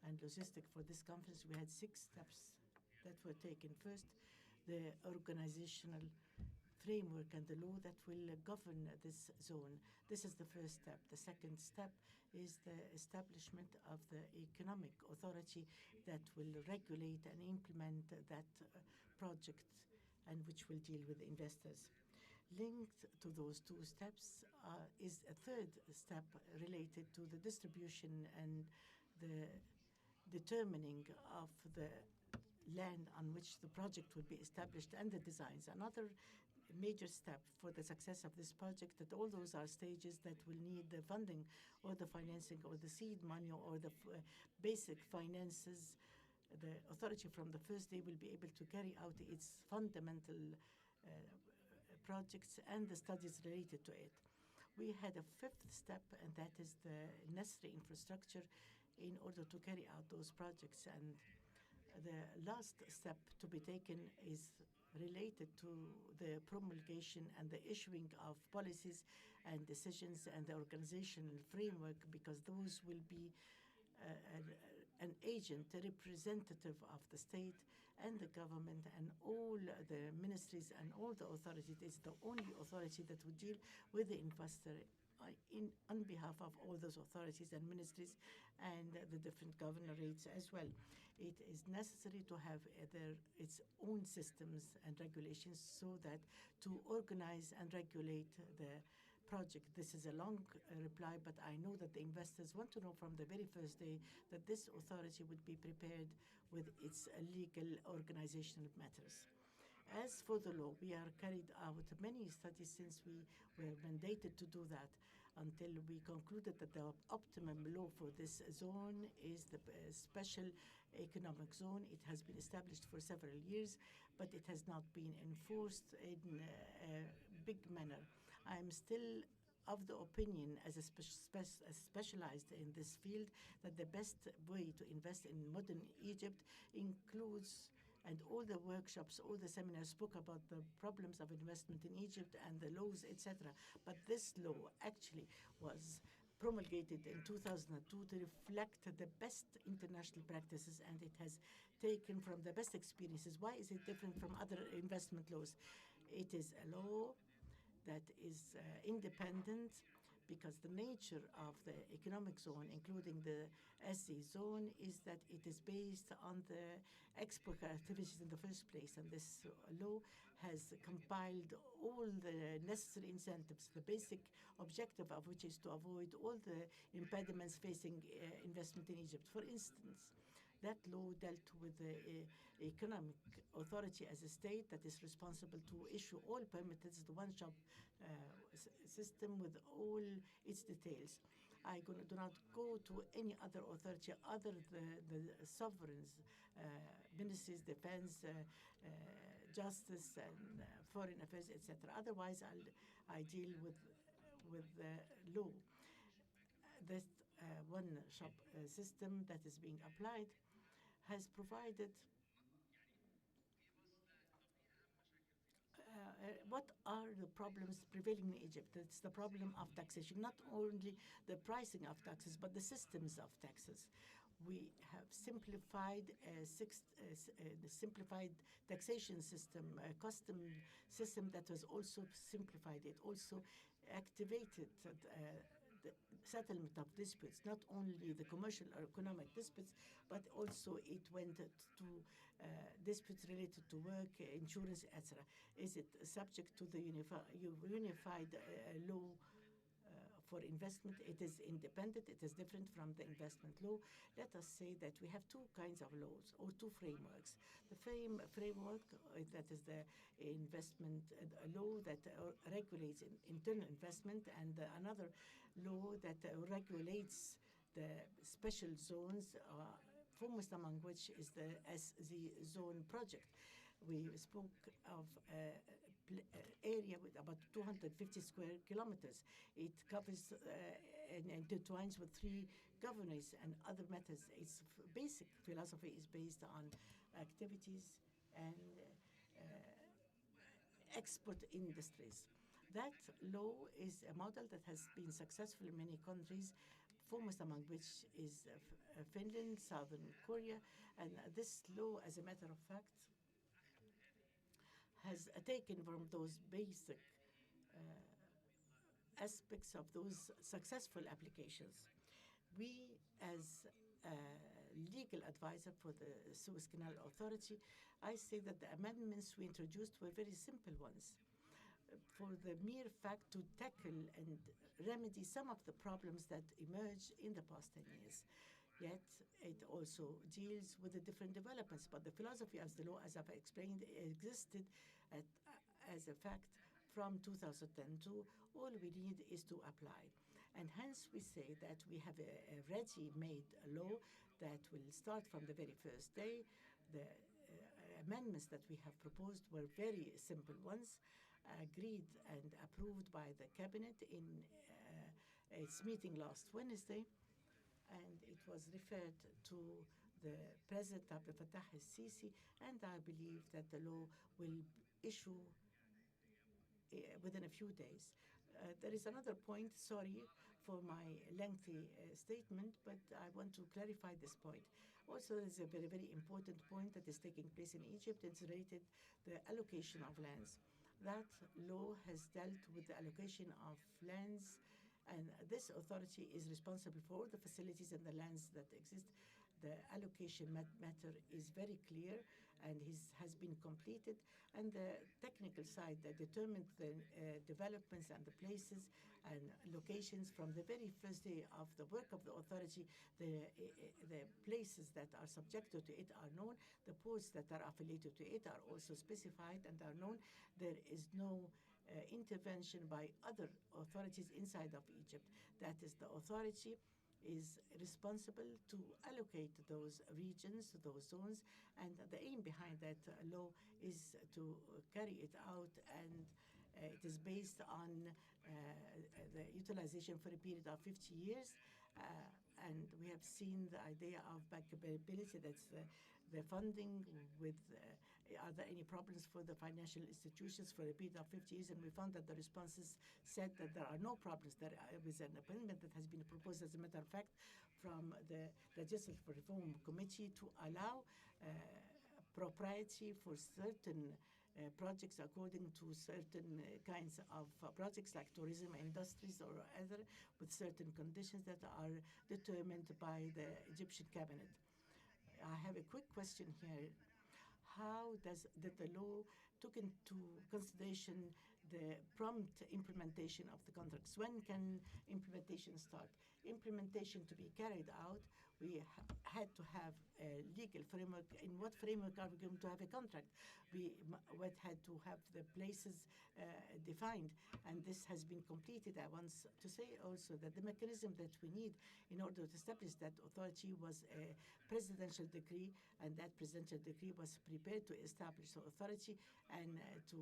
and logistic for this conference, we had 6 steps that were taken. First, the organizational framework and the law that will govern this zone. This is the first step. The second step is the establishment of the economic authority that will regulate and implement that project and which will deal with investors. Linked to those two steps is a third step related to the distribution and the determining of the land on which the project will be established and the designs. Another major step for the success of this project, that all those are stages that will need the funding or the financing or the seed money or the basic finances. The authority from the first day will be able to carry out its fundamental projects and the studies related to it. We had a fifth step, and that is the necessary infrastructure in order to carry out those projects. And the last step to be taken is related to the promulgation and the issuing of policies and decisions and the organizational framework, because those will be an agent, a representative of the state and the government and all the ministries and all the authorities. It's the only authority that would deal with the investor on behalf of all those authorities and ministries and the different governorates as well. It is necessary to have its own systems and regulations so that to organize and regulate the project. This is a long reply, but I know that the investors want to know from the very first day that this authority would be prepared with its legal organizational matters. As for the law, we are carried out many studies since we were mandated to do that until we concluded that the optimum law for this zone is the special economic zone. It has been established for several years, but it has not been enforced in a big manner. I'm still of the opinion, as a specialized in this field, that the best way to invest in modern Egypt includes, and all the workshops, all the seminars spoke about the problems of investment in Egypt and the laws, etc. But this law actually was promulgated in 2002 to reflect the best international practices, and it has taken from the best experiences. Why is it different from other investment laws? It is a law that is independent, because the nature of the economic zone, including the SC zone, is that it is based on the export activities in the first place. And this law has compiled all the necessary incentives, the basic objective of which is to avoid all the impediments facing investment in Egypt. For instance, that law dealt with the economic authority as a state that is responsible to issue all permits, the one-shop system with all its details. I do not go to any other authority other than the sovereigns, ministries, defense, justice, and foreign affairs, etc. Otherwise, I deal with the law. This one-shop system that is being applied has provided what are the problems prevailing in Egypt? It's the problem of taxation, not only the pricing of taxes, but the systems of taxes. We have simplified the simplified taxation system, a custom system that was also simplified. It also activated the settlement of disputes, not only the commercial or economic disputes, but also it went to disputes related to work, insurance, etc. Is it subject to the unified law for investment? It is independent. It is different from the investment law. Let us say that we have two kinds of laws or two frameworks. The framework that is the investment law that regulates internal investment, and another law that regulates the special zones, foremost among which is the SZ zone project. We spoke of area with about 250 square kilometers. It covers and intertwines with 3 governors and other matters. Its basic philosophy is based on activities and export industries. That law is a model that has been successful in many countries, foremost among which is Finland, Southern Korea. And this law, as a matter of fact, has taken from those basic aspects of those successful applications. We, as a legal advisor for the Suez Canal Authority, I say that the amendments we introduced were very simple ones for the mere fact to tackle and remedy some of the problems that emerged in the past 10 years. Yet it also deals with the different developments. But the philosophy as the law, as I've explained, existed as a fact from 2002. All we need is to apply. And hence we say that we have a ready-made law that will start from the very first day. The amendments that we have proposed were very simple ones, agreed and approved by the cabinet in its meeting last Wednesday, and it was referred to the President Abdel Fattah el-Sisi, and I believe that the law will issue within a few days. There is another point, sorry for my lengthy statement, but I want to clarify this point. Also, there is a very, very important point that is taking place in Egypt. It's related to the allocation of lands. That law has dealt with the allocation of lands, and this authority is responsible for all the facilities and the lands that exist. The allocation matter is very clear and has been completed, and the technical side that determined the developments and the places and locations from the very first day of the work of the authority. The places that are subjected to it are known. The ports that are affiliated to it are also specified and are known. There is no intervention by other authorities inside of Egypt. That is, the authority is responsible to allocate those regions, those zones, and the aim behind that law is to carry it out, and it is based on the utilization for a period of 50 years. And we have seen the idea of bankability, that's the funding with are there any problems for the financial institutions for a period of 50 years? And we found that the responses said that there are no problems. There was an amendment that has been proposed, as a matter of fact, from the Legislative Reform Committee to allow propriety for certain projects according to certain kinds of projects like tourism, industries, or other, with certain conditions that are determined by the Egyptian cabinet. I have a quick question here. How did the law took into consideration the prompt implementation of the contracts? When can implementation start? Implementation to be carried out, we had to have a legal framework. In what framework are we going to have a contract? We had to have the places defined, and this has been completed. I want to say also that the mechanism that we need in order to establish that authority was a presidential decree, and that presidential decree was prepared to establish the authority and to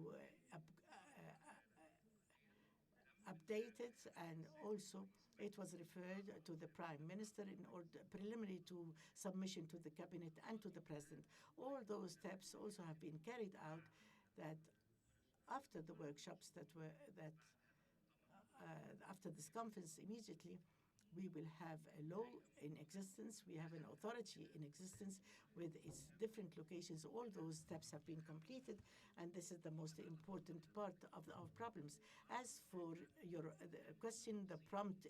update it, and also it was referred to the Prime Minister in order preliminary to submission to the cabinet and to the president. All those steps also have been carried out. That after the workshops after this conference, immediately we will have a law in existence. We have an authority in existence with its different locations. All those steps have been completed, and this is the most important part of our problems. As for your question, the prompt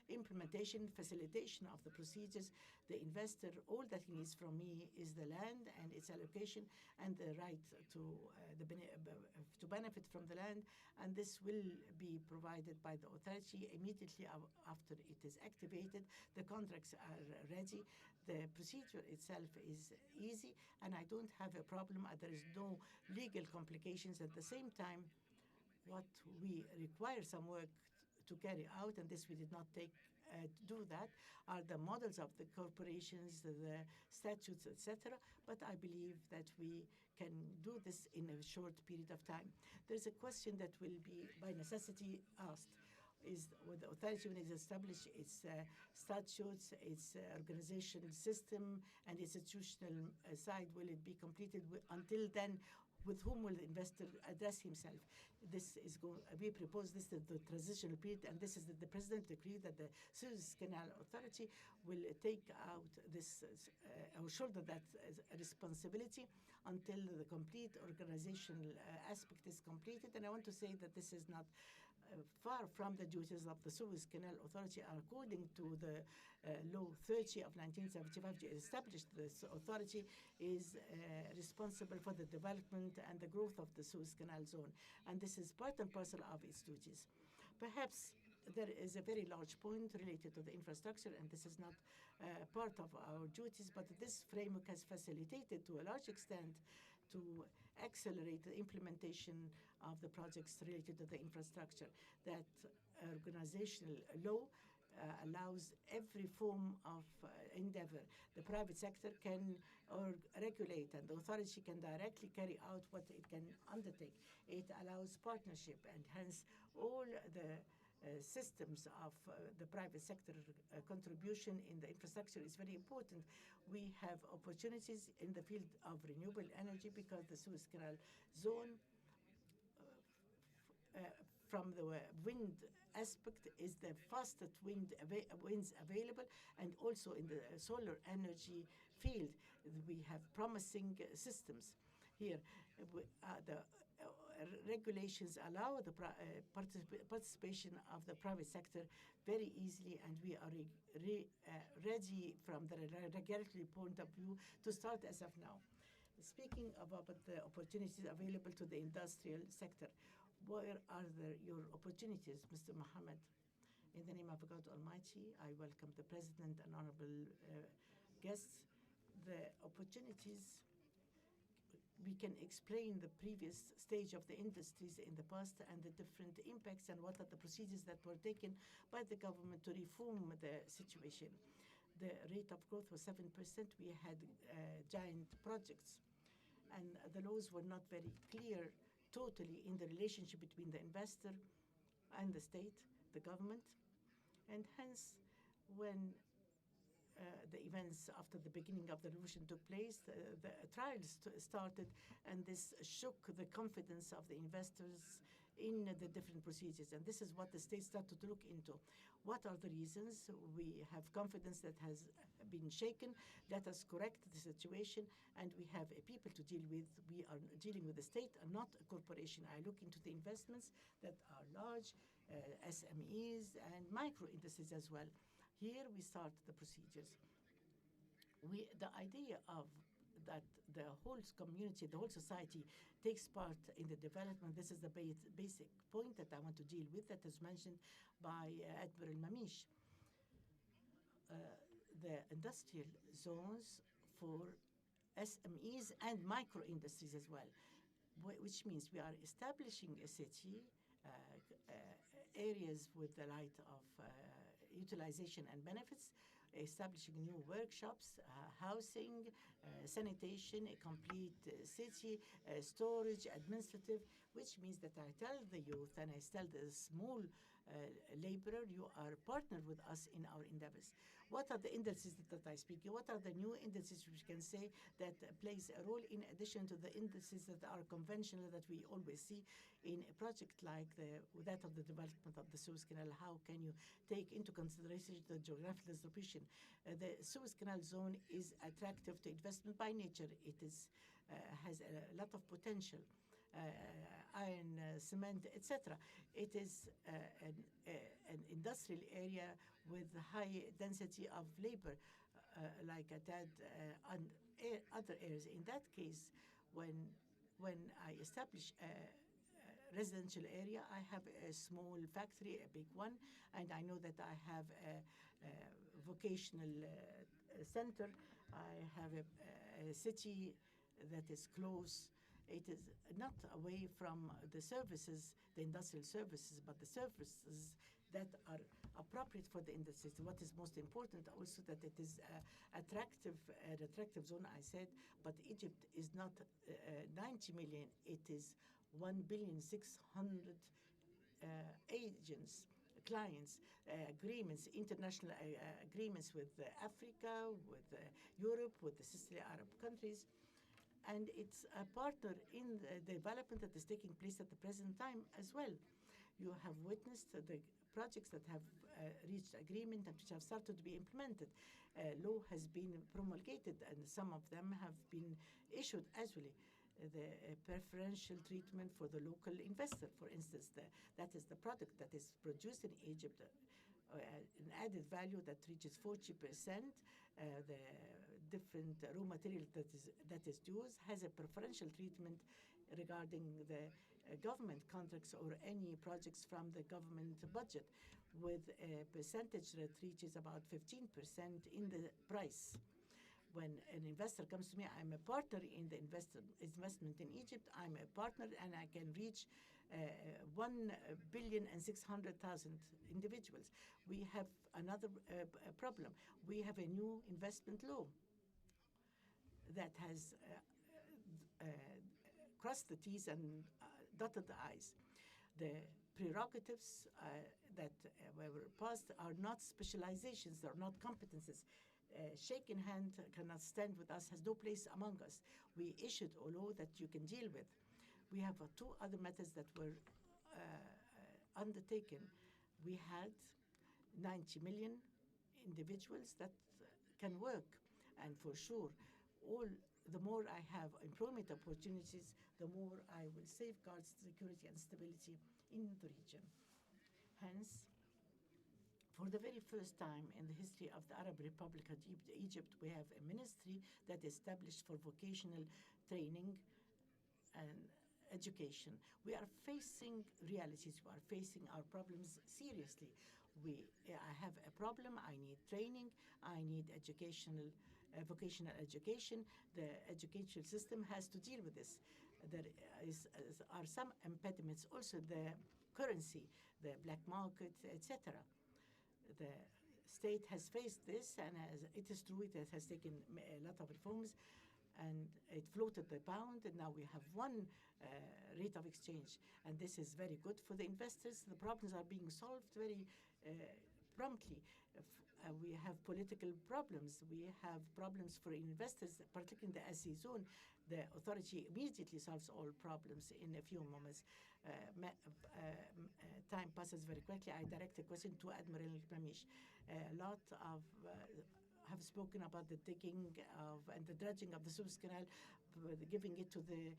implementation, facilitation of the procedures, the investor, all that he needs from me is the land and its allocation and the right to benefit from the land, and this will be provided by the authority immediately after it is activated. The contracts are ready. The procedure itself is easy, and I don't have a problem. There is no legal complications. At the same time, what we require some work to carry out, and this we did not do that, are the models of the corporations, the statutes, etc. But I believe that we can do this in a short period of time. There's a question that will be by necessity asked. Is with the authority, when it establishes its statutes, its organizational system, and institutional side, will it be completed? Until then, with whom will the investor address himself. This is we propose this is the transitional period, and this is the president decreed that the Suez Canal Authority will take out this or shoulder that responsibility until the complete organizational aspect is completed. And I want to say that this is not far from the duties of the Suez Canal Authority. According to the Law 30 of 1975, to establish this authority is responsible for the development and the growth of the Suez Canal zone. And this is part and parcel of its duties. Perhaps there is a very large point related to the infrastructure, and this is not part of our duties, but this framework has facilitated to a large extent to accelerate the implementation of the projects related to the infrastructure. That organizational law allows every form of endeavor. The private sector can regulate, and the authority can directly carry out what it can undertake. It allows partnership, and hence all the systems of the private sector contribution in the infrastructure is very important. We have opportunities in the field of renewable energy because the Suez Canal zone from the wind aspect is the fastest winds available, and also in the solar energy field we have promising systems. Here the regulations allow the participation of the private sector very easily, and we are ready from the regulatory point of view to start as of now. Speaking about the opportunities available to the industrial sector, where are your opportunities, Mr. Mohammed? In the name of God Almighty, I welcome the President and honorable guests. The opportunities, we can explain the previous stage of the industries in the past and the different impacts and what are the procedures that were taken by the government to reform the situation. The rate of growth was 7%. We had giant projects, and the laws were not very clear totally in the relationship between the investor and the state, the government. And hence, when the events after the beginning of the revolution took place, the trials started, and this shook the confidence of the investors in the different procedures. And this is what the state started to look into. What are the reasons? We have confidence that has been shaken. Let us correct the situation, and we have people to deal with. We are dealing with the state and not a corporation. I look into the investments that are large, SMEs and micro industries as well. Here we start the procedures. The idea of that the whole community, the whole society takes part in the development, this is the basic point that I want to deal with that is mentioned by Admiral Mamish. The industrial zones for SMEs and micro industries as well, which means we are establishing a city, areas with the light of utilization and benefits, establishing new workshops, housing, sanitation, a complete city, storage, administrative, which means that I tell the youth and I tell the small laborer, you are partnered with us in our endeavors. What are the industries that I speak? What are the new industries which can say that plays a role in addition to the industries that are conventional that we always see in a project like that of the development of the Suez Canal? How can you take into consideration the geographical distribution? The Suez Canal zone is attractive to investment by nature. It is has a lot of potential. Iron, cement, etc. It is an industrial area with high density of labor, like other areas. In that case, when I establish a residential area, I have a small factory, a big one, and I know that I have a vocational center. I have a city that is close. It is not away from the services, the industrial services, but the services that are appropriate for the industries. What is most important also that it is an attractive zone, I said, but Egypt is not 90 million, it is 1,600,000,000 agents, clients, agreements, international agreements with Africa, with Europe, with the sister Arab countries. and it's a partner in the development that is taking place at the present time as well. You have witnessed the projects that have reached agreement and which have started to be implemented. Law has been promulgated, and some of them have been issued as well. The preferential treatment for the local investor, for instance, that is the product that is produced in Egypt, an added value that reaches 40%. The different raw material that is used has a preferential treatment regarding the government contracts or any projects from the government budget, with a percentage that reaches about 15% in the price. When an investor comes to me, I'm a partner in the investment in Egypt. I'm a partner, and I can reach 1,600,000,000 individuals. We have another problem. We have a new investment law that has crossed the T's and dotted the I's. The prerogatives that were passed are not specializations, they're not competences. Shaking hand cannot stand with us, has no place among us. We issued a law that you can deal with. We have two other methods that were undertaken. We had 90 million individuals that can work, and for sure, the more I have employment opportunities, the more I will safeguard security and stability in the region. Hence, for the very first time in the history of the Arab Republic of Egypt, we have a ministry that is established for vocational training and education. We are facing realities. We are facing our problems seriously. I have a problem. I need training. I need vocational education. The educational system has to deal with this. There are some impediments. Also, the currency, the black market, etc. The state has faced this, and it is true it has taken a lot of reforms, and it floated the pound, and now we have one rate of exchange, and this is very good for the investors. The problems are being solved very promptly. We have political problems. We have problems for investors, particularly in the SE zone. The authority immediately solves all problems in a few moments. Time passes very quickly. I direct a question to Admiral Mamish. A lot of have spoken about the digging and the dredging of the Suez Canal, giving it to the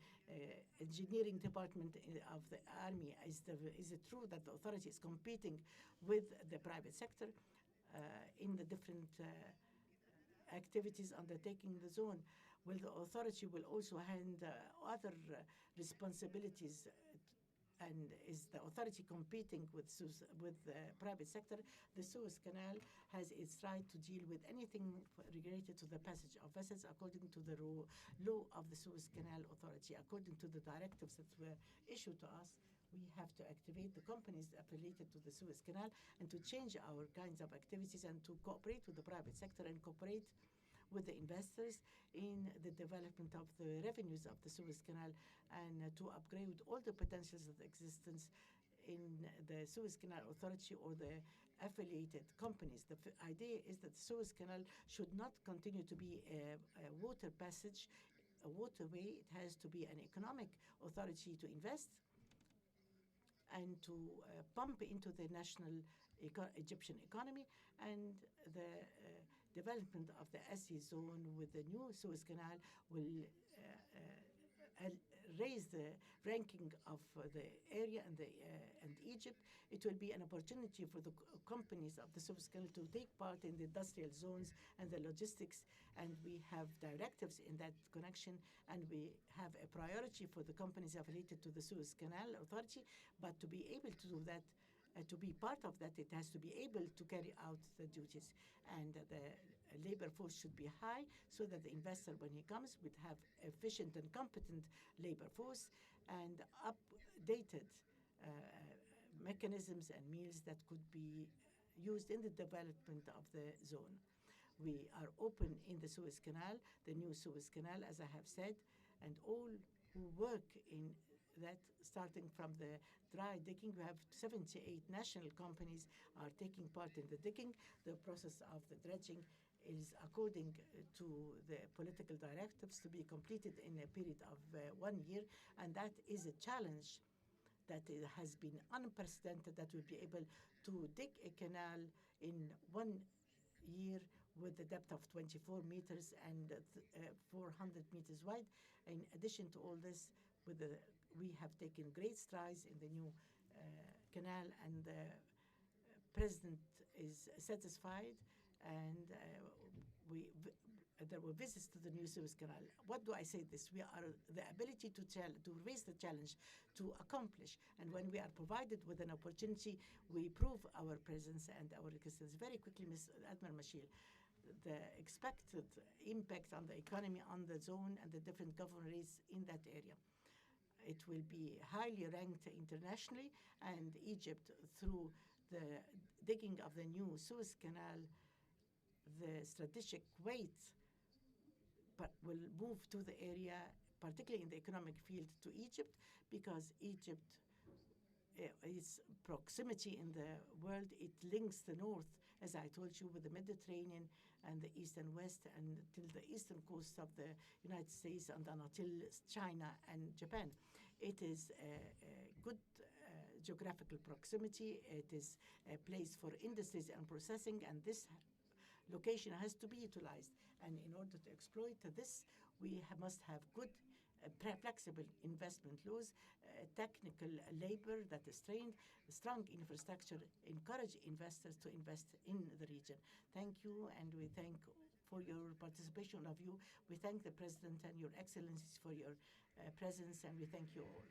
engineering department of the army. Is it true that the authority is competing with the private sector in the different activities undertaking the zone? Will the authority also hand other responsibilities, and is the authority competing with the private sector? The Suez Canal has its right to deal with anything related to the passage of vessels according to the law of the Suez Canal Authority. According to the directives that were issued to us, we have to activate the companies affiliated to the Suez Canal and to change our kinds of activities and to cooperate with the private sector and cooperate with the investors in the development of the revenues of the Suez Canal, and to upgrade all the potentials of existence in the Suez Canal Authority or the affiliated companies. The idea is that the Suez Canal should not continue to be a water passage, a waterway. It has to be an economic authority to invest and to pump into the national Egyptian economy, and the development of the SE zone with the new Suez Canal will raise the ranking of the area and Egypt. It will be an opportunity for the companies of the Suez Canal to take part in the industrial zones and the logistics, and we have directives in that connection, and we have a priority for the companies affiliated to the Suez Canal Authority. But to be able to do that, to be part of that, it has to be able to carry out the duties, and the labor force should be high so that the investor, when he comes, would have efficient and competent labor force and updated mechanisms and means that could be used in the development of the zone. We are open in the Suez Canal, the new Suez Canal, as I have said, and all who work in that, starting from the dry digging. We have 78 national companies are taking part in the digging. The process of the dredging is according to the political directives to be completed in a period of 1 year, and that is a challenge that has been unprecedented, that we'll be able to dig a canal in 1 year with a depth of 24 meters and 400 meters wide. In addition to all this, we have taken great strides in the new canal, and the President is satisfied, and there were visits to the new Suez Canal. What do I say this? We are the ability to raise the challenge, to accomplish. And when we are provided with an opportunity, we prove our presence and our existence. Very quickly, Ms. Admiral Mashil, the expected impact on the economy, on the zone, and the different governorates in that area. It will be highly ranked internationally, and Egypt, through the digging of the new Suez Canal, the strategic weight will move to the area, particularly in the economic field, to Egypt, because Egypt, its proximity in the world, it links the north, as I told you, with the Mediterranean and the east and west, and till the eastern coast of the United States, and then until China and Japan. It is a good geographical proximity. It is a place for industries and processing, and this location has to be utilized. And in order to exploit this, we must have good, flexible investment laws, technical labor that is trained, strong infrastructure, encourage investors to invest in the region. Thank you, and we thank for your participation of you. We thank the President and Your Excellencies for your presence, and we thank you all.